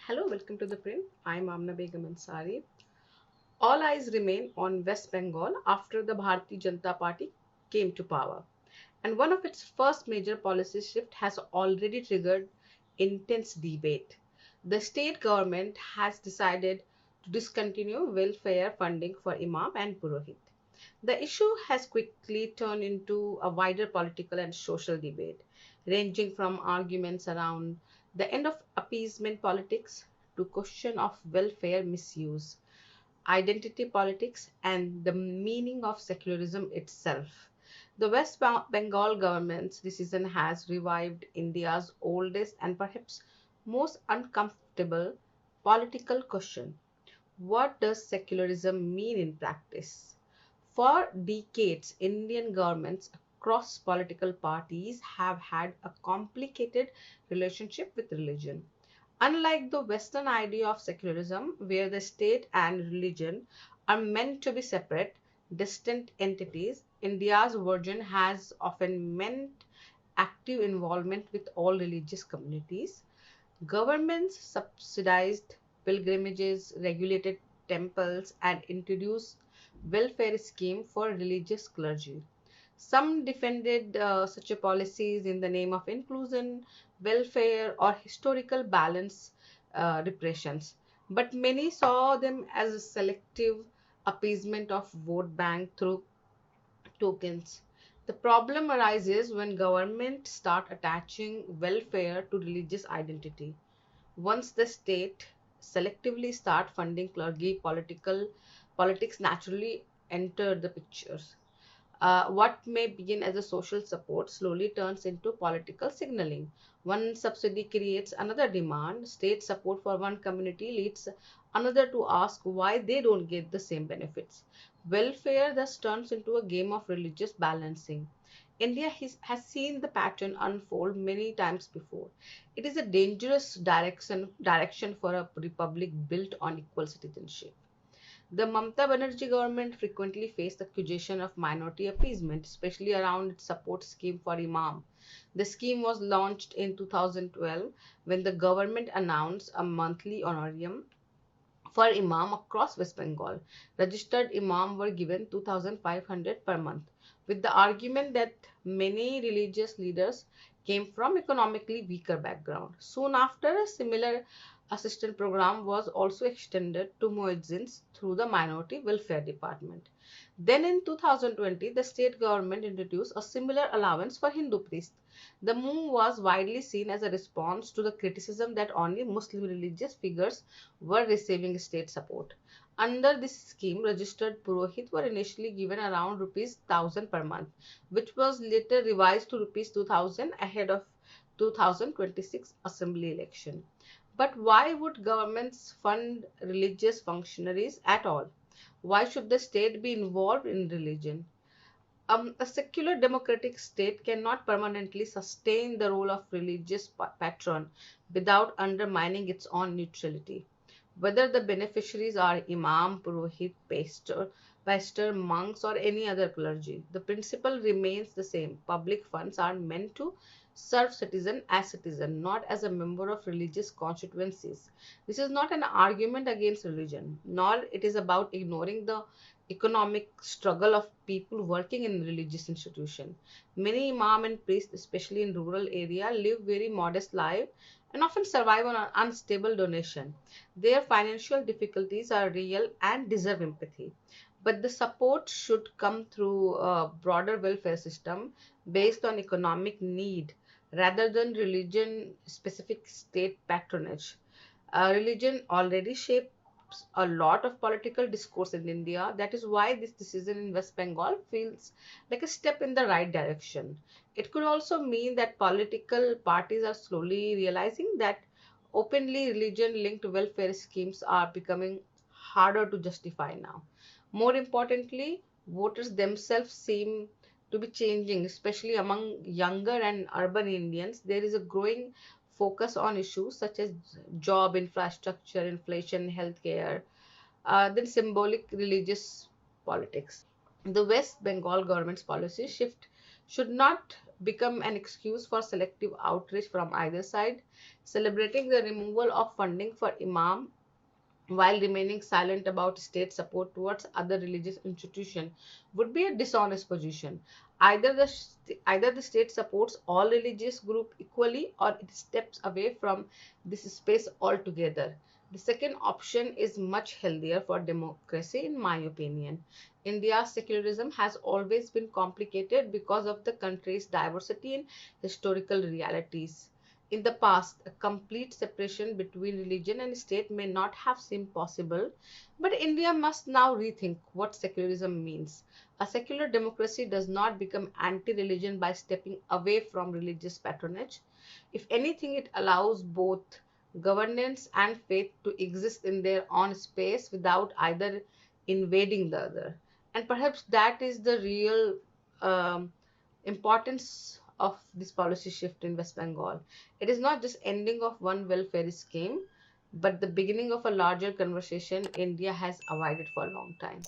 Hello, welcome to ThePrint. I'm Amna Begum Ansari. All eyes remain on West Bengal after the Bharatiya Janata Party came to power. And one of its first major policy shift has already triggered intense debate. The state government has decided to discontinue welfare funding for Imam and Purohit. The issue has quickly turned into a wider political and social debate, ranging from arguments around the end of appeasement politics to question of welfare misuse, identity politics, and the meaning of secularism itself. The West Bengal government's decision has revived India's oldest and perhaps most uncomfortable political question: what does secularism mean in practice? For decades, Indian governments across political parties have had a complicated relationship with religion. Unlike the Western idea of secularism, where the state and religion are meant to be separate, distant entities, India's version has often meant active involvement with all religious communities. Governments subsidized pilgrimages, regulated temples, and introduced welfare schemes for religious clergy. Some defended such a policies in the name of inclusion, welfare, or historical balance repressions, but many saw them as a selective appeasement of vote bank through tokens. The problem arises when government start attaching welfare to religious identity. Once the state selectively start funding clergy, politics naturally enter the pictures. What may begin as a social support slowly turns into political signaling. One subsidy creates another demand. State support for one community leads another to ask why they don't get the same benefits. Welfare thus turns into a game of religious balancing. India has seen the pattern unfold many times before. It is a dangerous direction for a republic built on equal citizenship. The Mamata Banerjee government frequently faced accusation of minority appeasement, especially around its support scheme for Imam. The scheme was launched in 2012 when the government announced a monthly honorarium for Imam across West Bengal. Registered Imam were given 2,500 per month, with the argument that many religious leaders came from economically weaker background. Soon after, a similar assistance program was also extended to muezzins through the Minority Welfare Department. Then in 2020, the state government introduced a similar allowance for Hindu priests. The move was widely seen as a response to the criticism that only Muslim religious figures were receiving state support. Under this scheme, registered Purohit were initially given around rupees 1000 per month, which was later revised to rupees 2000 ahead of 2026 assembly election. But why would governments fund religious functionaries at all? Why should the state be involved in religion? A secular democratic state cannot permanently sustain the role of religious patron without undermining its own neutrality. Whether the beneficiaries are imam, purohit, pastor, monks, or any other clergy, the principle remains the same. Public funds are meant to serve citizen as citizen, not as a member of religious constituencies. This is not an argument against religion, nor it is about ignoring the economic struggle of people working in religious institution. Many imam and priests, especially in rural area, live very modest life and often survive on an unstable donation. Their financial difficulties are real and deserve empathy. But the support should come through a broader welfare system based on economic need rather than religion specific state patronage. Religion already shapes a lot of political discourse in India. That is why this decision in West Bengal feels like a step in the right direction. It could also mean that political parties are slowly realizing that openly religion linked welfare schemes are becoming harder to justify now. More importantly, voters themselves seem to be changing, especially among younger and urban Indians. There is a growing focus on issues such as job, infrastructure, inflation, healthcare, than symbolic religious politics. The West Bengal government's policy shift should not become an excuse for selective outrage from either side. Celebrating the removal of funding for Imam while remaining silent about state support towards other religious institutions would be a dishonest position. Either the state supports all religious groups equally or it steps away from this space altogether. The second option is much healthier for democracy, in my opinion. India's secularism has always been complicated because of the country's diversity in historical realities. In the past, a complete separation between religion and state may not have seemed possible, but India must now rethink what secularism means. A secular democracy does not become anti religion by stepping away from religious patronage. If anything, it allows both governance and faith to exist in their own space without either invading the other. And perhaps that is the real importance of this policy shift in West Bengal. It is not just ending of one welfare scheme, but the beginning of a larger conversation India has avoided for a long time.